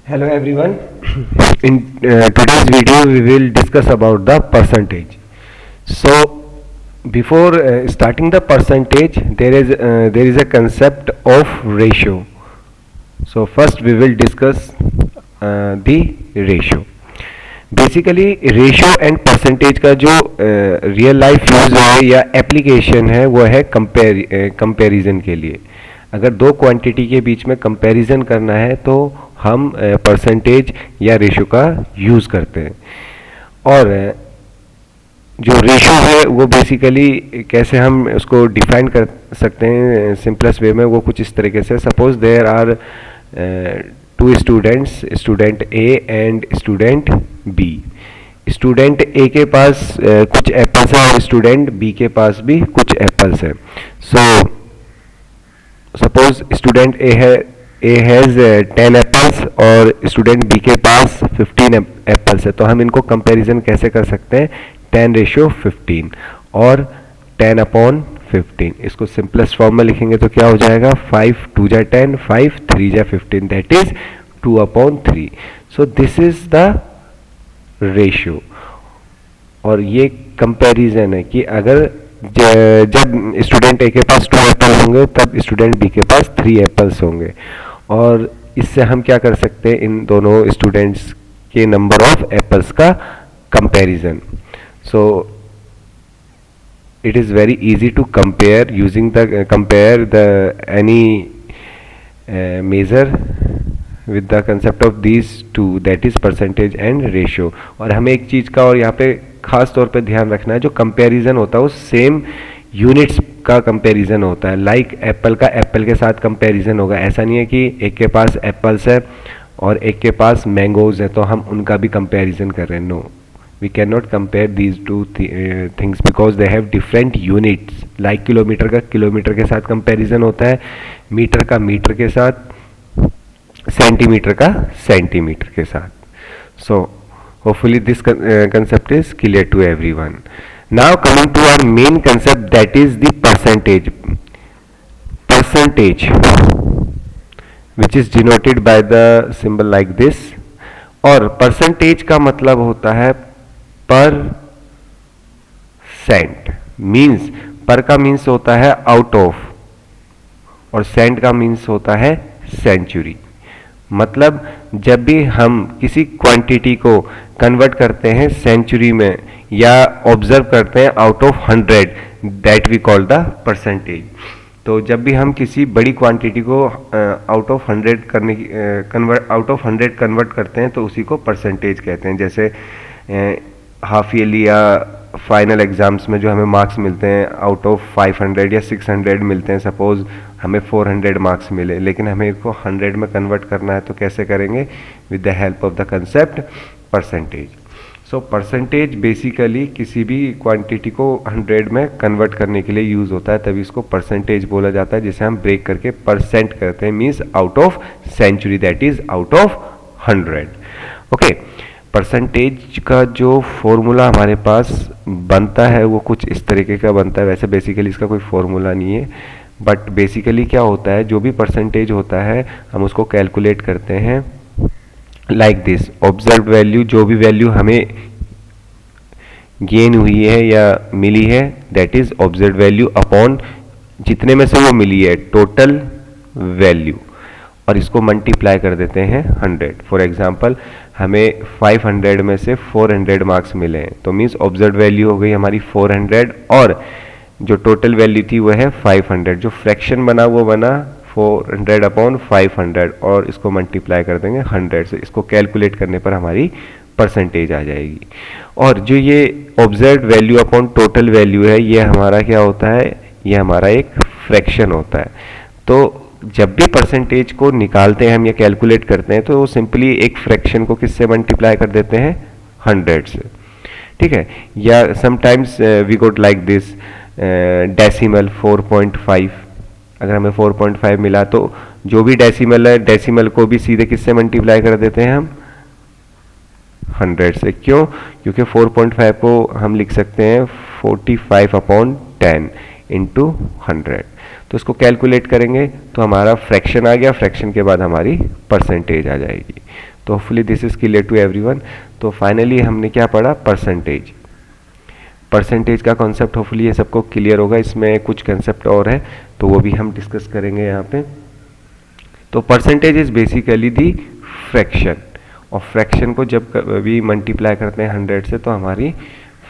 Hello everyone. In today's video, we will discuss about the percentage. So, before starting the percentage, there is a concept of ratio. So first we will discuss the ratio. Basically ratio and percentage का जो real life use है या application है वो है comparison के लिए. अगर दो क्वांटिटी के बीच में कंपैरिजन करना है तो हम परसेंटेज या रेशियो का यूज़ करते हैं. और जो रेशियो है वो बेसिकली कैसे हम उसको डिफाइन कर सकते हैं सिंपलेस्ट वे में, वो कुछ इस तरीके से. Suppose there are two students, student A and student B. Student A के पास कुछ एप्पल्स हैं और स्टूडेंट बी के पास भी कुछ एप्पल्स हैं. So suppose student A has 10 apples और स्टूडेंट बी के पास 15 एप्पल्स है. तो हम इनको कंपैरिजन कैसे कर सकते हैं? 10:15 और 10/15. इसको सिंपलेस्ट फॉर्म में लिखेंगे तो क्या हो जाएगा? 5 2 जा 10, 5 3 जा 15, that is 2/3. So this is the ratio. और ये कंपैरिजन है कि अगर जब स्टूडेंट ए के पास 2 एप्पल होंगे तब स्टूडेंट बी के पास 3 एप्पल्स होंगे. और इससे हम क्या कर सकते हैं? इन दोनों स्टूडेंट्स के नंबर ऑफ एप्पल्स का comparison. So it is very easy to compare using the any measure with the concept of these two, that is percentage and ratio. और हमें एक चीज़ का और यहाँ पे खास तौर पे ध्यान रखना है, जो कंपैरिजन होता है वो सेम यूनिट्स का कंपैरिजन होता है. लाइक एप्पल का एप्पल के साथ कंपैरिजन होगा. ऐसा नहीं है कि एक के पास एप्पल्स है और एक के पास मैंगोज है तो हम उनका भी कंपैरिजन कर रहे हैं. No, we cannot compare these two things because they have different units. like kilometre का किलोमीटर के साथ कंपैरिजन होता है, मीटर का मीटर के साथ, सेंटीमीटर का सेंटीमीटर के साथ. so hopefully this concept is clear to everyone. now coming to our main concept, that is the percentage which is denoted by the symbol like this. और percentage का मतलब होता है पर सेंट. मीन्स पर का मीन्स होता है आउट ऑफ और सेंट का मीन्स होता है सेंचुरी. मतलब जब भी हम किसी क्वांटिटी को कन्वर्ट करते हैं सेंचुरी में या ऑब्जर्व करते हैं out of 100, that we call the percentage. तो जब भी हम किसी बड़ी क्वांटिटी को आउट ऑफ 100 कन्वर्ट करते हैं तो उसी को परसेंटेज कहते हैं. जैसे हाफ ईयरली या फाइनल एग्जाम्स में जो हमें मार्क्स मिलते हैं आउट ऑफ 500 या 600 मिलते हैं. सपोज हमें 400 मार्क्स मिले लेकिन हमें इसको 100 में कन्वर्ट करना है तो कैसे करेंगे? With the help of the concept percentage. So percentage basically किसी भी क्वांटिटी को 100 में कन्वर्ट करने के लिए यूज़ होता है, तभी इसको परसेंटेज बोला जाता है, जिसे हम ब्रेक करके परसेंट करते हैं. Means out of century, that is out of 100. Okay, percentage का जो फॉर्मूला हमारे पास बनता है वो कुछ इस तरीके का बनता है. वैसे बेसिकली इसका कोई फॉर्मूला नहीं है, बट बेसिकली क्या होता है, जो भी परसेंटेज होता है हम उसको कैलकुलेट करते हैं लाइक दिस. ऑब्जर्व वैल्यू, जो भी वैल्यू हमें गेन हुई है या मिली है, that is observe value upon जितने में से वो मिली है टोटल वैल्यू, और इसको मल्टीप्लाई कर देते हैं 100. फॉर एग्जांपल हमें 500 में से 400 मार्क्स मिले हैं तो मीन्स ऑब्जर्व वैल्यू हो गई हमारी 400 और जो टोटल वैल्यू थी वो है 500. जो फ्रैक्शन बना वो बना 400/500 और इसको मल्टीप्लाई कर देंगे 100 से. इसको कैलकुलेट करने पर हमारी परसेंटेज आ जाएगी. और जो ये observe value upon total value है ये हमारा क्या होता है? ये हमारा एक फ्रैक्शन होता है. तो जब भी परसेंटेज को निकालते हैं हम या कैलकुलेट करते हैं तो सिंपली एक फ्रैक्शन को किससे मल्टीप्लाई कर देते हैं? 100 से. ठीक है. या sometimes we got like this decimal 4.5. अगर हमें 4.5 मिला तो जो भी डेसिमल है डेसिमल को भी सीधे किससे मल्टीप्लाई कर देते हैं हम? 100 से. क्यों? क्योंकि 4.5 को हम लिख सकते हैं 45/10 इंटू 100. तो इसको कैलकुलेट करेंगे तो हमारा फ्रैक्शन आ गया, फ्रैक्शन के बाद हमारी परसेंटेज आ जाएगी. तो hopefully this is clear to everyone. तो फाइनली हमने क्या पढ़ा, परसेंटेज। परसेंटेज का कॉन्सेप्ट होपफुली ये सबको क्लियर होगा। इसमें कुछ कंसेप्ट और है तो वो भी हम डिस्कस करेंगे यहाँ पे। तो percentage is basically the fraction, और फ्रैक्शन को जब भी मल्टीप्लाई करते हैं 100 से तो हमारी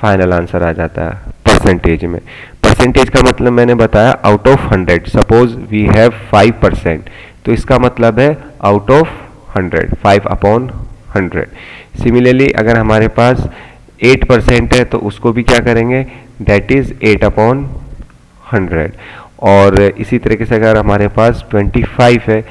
फाइनल आंसर आ जाता है परसेंटेज में। परसेंटेज का मतलब मैंने बताया out of 100। Suppose we have 5%, तो इसका मतलब है आउट ऑफ 100, 5/100। सिमिलरली अगर हमारे पास 8% है तो उसको भी क्या करेंगे, दैट इज 8/100। और इसी तरीके से अगर हमारे पास 25 है,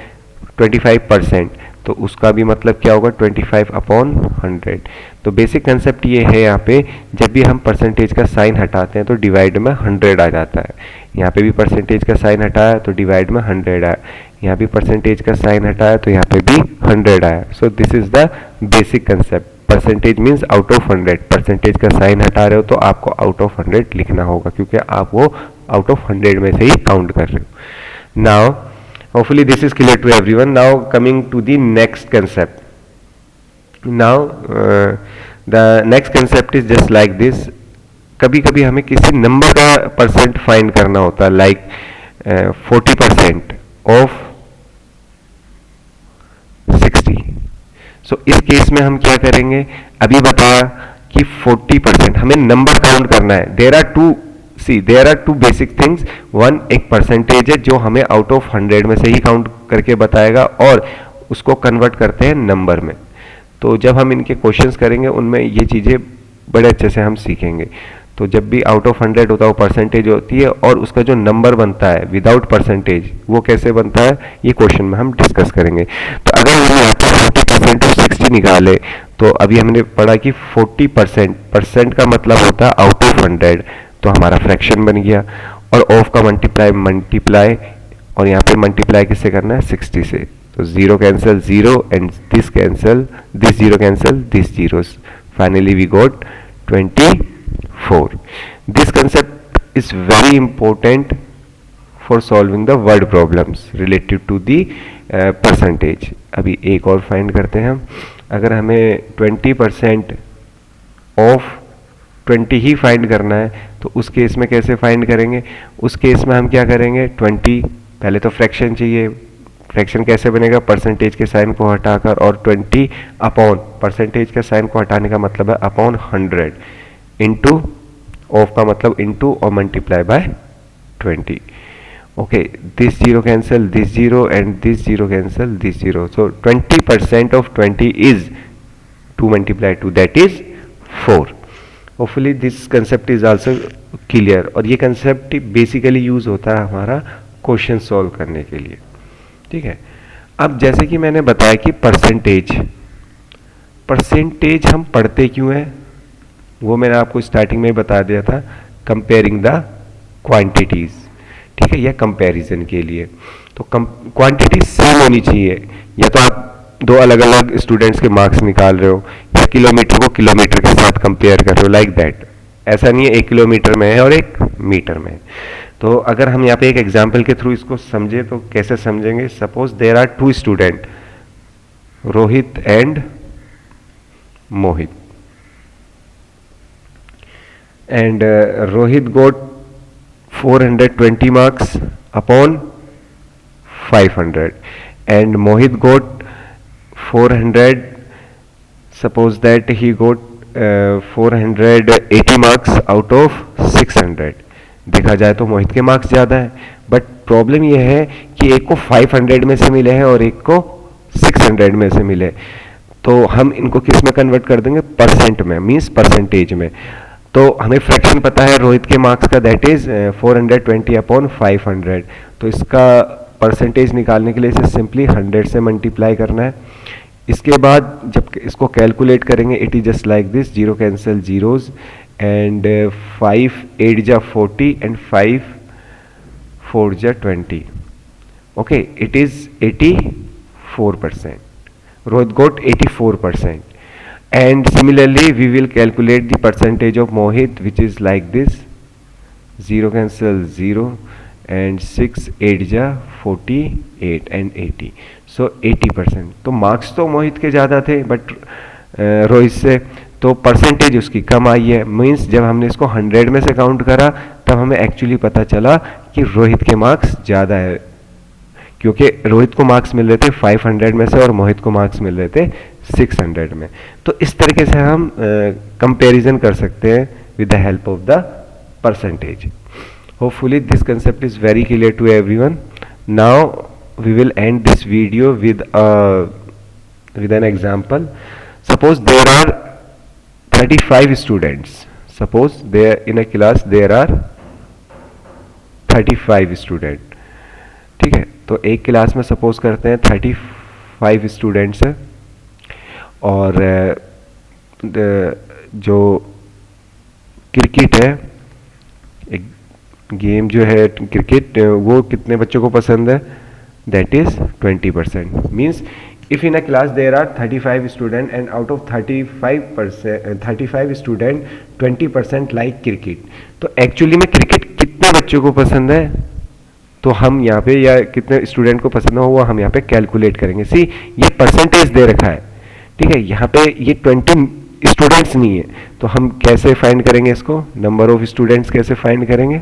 25%, तो उसका भी मतलब क्या होगा, 25/100। तो बेसिक कंसेप्ट ये है यहाँ पे, जब भी हम परसेंटेज का साइन हटाते हैं तो डिवाइड में 100 आ जाता है। यहाँ पे भी परसेंटेज का साइन हटाया तो डिवाइड में 100 आया, यहाँ भी परसेंटेज का साइन हटाया तो यहाँ पे भी 100 आया। So this is the basic concept. Percentage means out of 100। Percentage का साइन हटा रहे हो तो आपको आउट ऑफ 100 लिखना होगा, क्योंकि आप वो आउट ऑफ 100 में से ही काउंट कर रहे हो। Now hopefully this is clear to everyone. Now coming to the next concept. Now the next concept is just like this. कभी कभी हमें किसी नंबर का परसेंट फाइंड करना होता है, लाइक 40% ऑफ 60। सो इस केस में हम क्या करेंगे, अभी बताया कि 40% हमें नंबर काउंट करना है। There are two basic things. One, एक परसेंटेज है जो हमें आउट ऑफ 100 में से ही काउंट करके बताएगा, और उसको कन्वर्ट करते हैं नंबर में। तो जब हम इनके क्वेश्चंस करेंगे उनमें ये चीज़ें बड़े अच्छे से हम सीखेंगे। तो जब भी आउट ऑफ 100 होता है वो परसेंटेज होती है, और उसका जो नंबर बनता है विदाउट परसेंटेज वो कैसे बनता है, ये क्वेश्चन में हम डिस्कस करेंगे। तो अगर हम यहाँ पर 40% ऑफ 60 निकाले, तो अभी हमने पढ़ा कि 40% का मतलब होता है आउट ऑफ 100, तो हमारा फ्रैक्शन बन गया। और ऑफ का मल्टीप्लाई, और यहाँ पे मल्टीप्लाई किससे करना है, 60 से। तो zero cancel zero, and this cancel, this zero cancel this zeros, finally we got 24। This concept is very important for solving the word problems related to the percentage. अभी एक और फाइंड करते हैं हम। अगर हमें 20% ऑफ 20 ही फाइंड करना है तो उस केस में कैसे फाइंड करेंगे, उस केस में हम क्या करेंगे, 20 पहले तो फ्रैक्शन चाहिए। फ्रैक्शन कैसे बनेगा, परसेंटेज के साइन को हटाकर, और 20 अपॉन परसेंटेज के साइन को हटाने का मतलब है अपॉन 100, इनटू ऑफ का मतलब इनटू और multiply by 20। Okay, this zero cancel this zero, and this zero cancel this zero. So 20% of 20 is 2 multiply 2, that is 4। Hopefully this concept is also clear. और ये कंसेप्ट बेसिकली यूज होता है हमारा question solve करने के लिए, ठीक है। अब जैसे कि मैंने बताया कि परसेंटेज हम पढ़ते क्यों हैं, वो मैंने आपको स्टार्टिंग में बता दिया था, कंपेयरिंग द क्वांटिटीज, ठीक है, या कंपैरिजन के लिए। तो क्वांटिटी सेम होनी चाहिए, या तो आप दो अलग अलग स्टूडेंट्स के मार्क्स निकाल रहे हो, या किलोमीटर को किलोमीटर के साथ कंपेयर कर रहे हो, लाइक दैट। ऐसा नहीं है 1 किलोमीटर में है और 1 मीटर में है। तो अगर हम यहाँ पे एक एग्जाम्पल के थ्रू इसको समझे तो कैसे समझेंगे, suppose there are 2 student, Rohit and Mohit, and Rohit got 420 marks upon 500, and Mohit got 400, suppose that he got 480 marks out of 600। देखा जाए तो मोहित के मार्क्स ज़्यादा है, बट प्रॉब्लम यह है कि एक को 500 में से मिले हैं और एक को 600 में से मिले। तो हम इनको किस में कन्वर्ट कर देंगे, परसेंट में, मीन्स परसेंटेज में। तो हमें फ्रैक्शन पता है रोहित के मार्क्स का, दैट इज 420 अपॉन 500। तो इसका परसेंटेज निकालने के लिए इसे सिंपली 100 से मल्टीप्लाई करना है। इसके बाद जब इसको कैलकुलेट करेंगे, it is just like this, zero cancel zeros, and 5 8 जा 40, एंड 5 4 जा 20। Okay, it is 84%. Rohit got 84%. And similarly we will calculate the percentage of Mohit, which is like this, 0 cancel 0, and 6 8 ja 48 and 80. सो 80%। तो marks तो मोहित के ज़्यादा थे but Rohit से, तो percentage उसकी कम आई है। मीन्स जब हमने इसको 100 में से काउंट करा तब हमें एक्चुअली पता चला कि रोहित के मार्क्स ज़्यादा है, क्योंकि रोहित को मार्क्स मिल रहे थे 500 में से और मोहित को मार्क्स मिल रहे थे 600 में। तो इस तरीके से हम कंपैरिजन कर सकते हैं with the help of the percentage. Hopefully this concept is very clear to everyone. Now we will end this video with an example. Suppose there are 35 students. Suppose there in a class there are 35 student। ठीक है, तो एक class में suppose करते हैं 35 students हैं और जो क्रिकेट है, एक गेम जो है क्रिकेट, वो कितने बच्चों को पसंद है? That is 20%. Means if in a class there are 35 students and out of 35 student 20% like cricket, तो एक्चुअली में क्रिकेट कितने बच्चों को पसंद है, तो हम यहाँ पे, या कितने स्टूडेंट को पसंद है वो हम यहाँ पे कैलकुलेट करेंगे। सी ये परसेंटेज दे रखा है, ठीक है, यहाँ पे ये 20 स्टूडेंट्स नहीं है, तो हम कैसे फाइंड करेंगे इसको? नंबर ऑफ स्टूडेंट्स कैसे फाइंड करेंगे?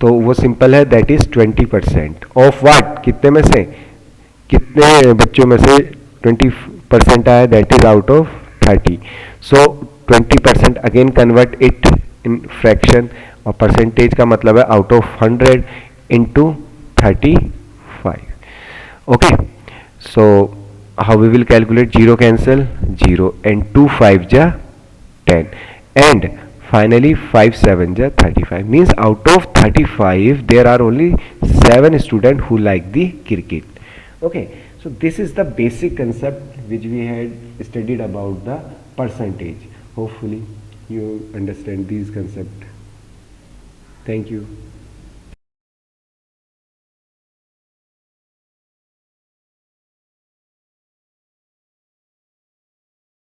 तो वो सिंपल है, दैट इज 20% ऑफ व्हाट, कितने में से, कितने बच्चों में से 20% आया, that is out of 30। So 20% again convert it in fraction, और परसेंटेज का मतलब है out of 100 into 35। Okay, so how we will calculate? 0 cancel, 0 and 2 5 जा 10 and finally 5 7 ja 35, means out of 35 there are only 7 students who like the cricket. Okay, so this is the basic concept which we had studied about the percentage. Hopefully you understand these concept. Thank you.